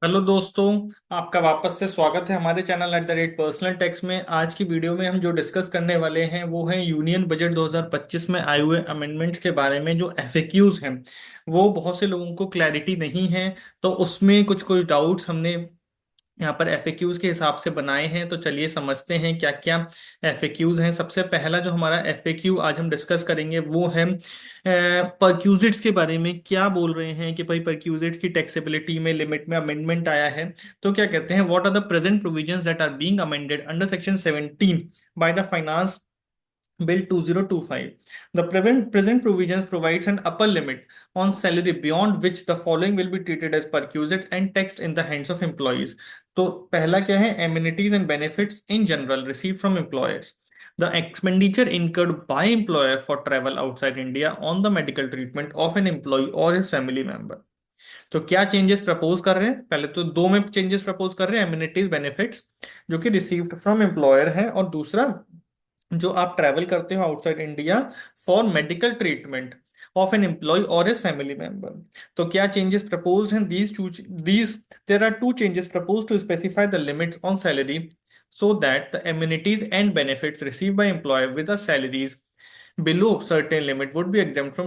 Hello दोस्तों। आपका वापस से स्वागत है हमारे चैनल @पर्सनल टैक्स में। आज की वीडियो में हम जो डिस्कस करने वाले हैं वो है यूनियन बजट 2025 में आए हुए अमेंडमेंट्स के बारे में। जो एफएक्यूज हैं वो बहुत से लोगों को क्लैरिटी नहीं है, तो उसमें कुछ कुछ डाउट्स हमने यहाँ पर एफएक्यूज के हिसाब से बनाए हैं। तो चलिए समझते हैं क्या क्या एफएक्यूज हैं। सबसे पहला जो हमारा एफएक्यू आज हम डिस्कस करेंगे वो है परक्यूजिट्स के बारे में। क्या बोल रहे हैं कि भाई परक्यूजिट्स की टैक्सेबिलिटी में लिमिट में अमेंडमेंट आया है। तो क्या कहते हैं, what are the present provisions that are being amended under section 17 by the finance Bill 2025. The present provisions provides an upper limit on salary beyond which the following will be treated as perquisite and taxed in the hands of employees. तो पहला क्या है, amenities and benefits in general received from employers. The expenditure incurred by employer for travel outside India on the medical treatment of an employee or his family member. तो क्या changes propose कर रहे हैं? पहले तो दो में चेंजेस प्रपोज कर रहे हैं, एमिनिटीज बेनिफिट्स जो कि रिसीव्ड फ्रॉम एम्प्लॉयर है, और दूसरा जो आप ट्रैवल करते हो outside India for medical treatment of an employee or his family member. तो क्या चेंजेस प्रपोज्ड हैं? These there are two changes proposed to specify the limits on salary so that the amenities and benefits received by employer with the salaries below certain limit would be exempt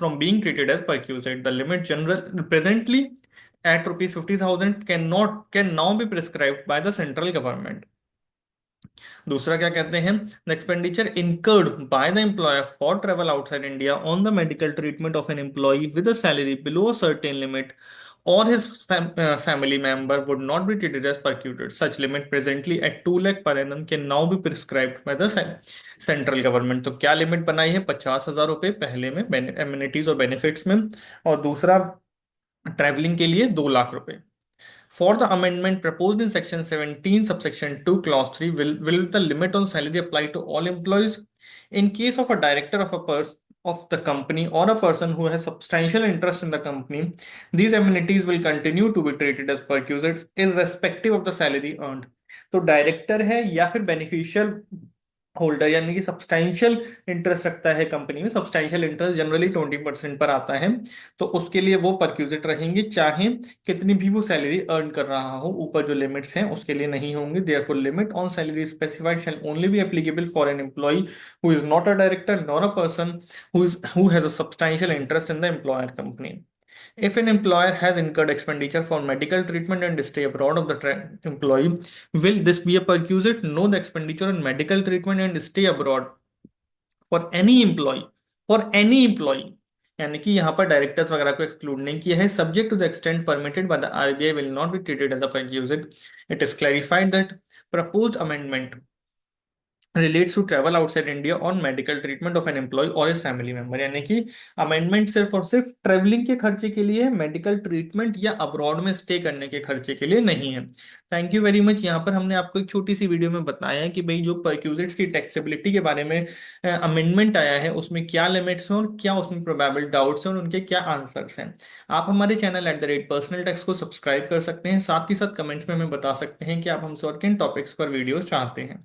from being treated as perquisite. The limit general presently at rupees 50,000 can now be prescribed by the central government. दूसरा क्या कहते हैं, the expenditure incurred by the employer for travel outside India on the medical treatment of an employee with a salary below a certain limit or his family member would not be treated as persecuted. Such limit presently at 2 lakh per annum can now be prescribed by the central government. तो क्या limit बनाई है? 50,000 रुपए पहले में amenities और benefits में, और दूसरा ट्रैवलिंग के लिए 2 लाख रुपए। For the amendment proposed in Section 17, subsection 2, clause 3, will the limit on salary apply to all employees? In case of a director of a person of the company or a person who has substantial interest in the company, these amenities will continue to be treated as perquisites irrespective of the salary earned. तो director है या फिर beneficial holder, यानी कि substantial interest रखता है company में, substantial interest generally 20% पर आता है, तो उसके लिए वो परक्यूजिट रहेंगे, चाहे कितनी भी वो सैलरी अर्न कर रहा हो। ऊपर जो लिमिट्स हैं उसके लिए नहीं होंगे। Therefore limit on salary specified shall only be applicable for an employee who is not a director nor a person who has a substantial interest in the employer company. If an employer has incurred expenditure for medical treatment and stay abroad of the employee, will this be a perquisite? No, the expenditure on medical treatment and stay abroad for any employee यानी कि यहाँ पर directors वगैरह को exclude नहीं किया है, subject to the extent permitted by the RBI will not be treated as a perquisite. It is clarified that proposed amendment relates to travel outside India on medical treatment of an employee or his family member, यानी कि amendment सिर्फ और सिर्फ travelling के खर्चे के लिए है, मेडिकल ट्रीटमेंट या अब्रॉड में स्टे करने के खर्चे के लिए नहीं है। Thank you very much. यहाँ पर हमने आपको एक छोटी सी वीडियो में बताया है कि भाई जो परक्यूजिट्स की टैक्सेबिलिटी के बारे में अमेंडमेंट आया है उसमें क्या लिमिट्स हैं और क्या उसमें प्रोबेबल डाउट्स हैं और उनके क्या आंसर्स हैं। आप हमारे चैनल @पर्सनल टैक्स को सब्सक्राइब कर सकते हैं, साथ ही साथ कमेंट्स में हमें बता सकते हैं कि आप हमसे और किन टॉपिक्स पर वीडियोस चाहते हैं।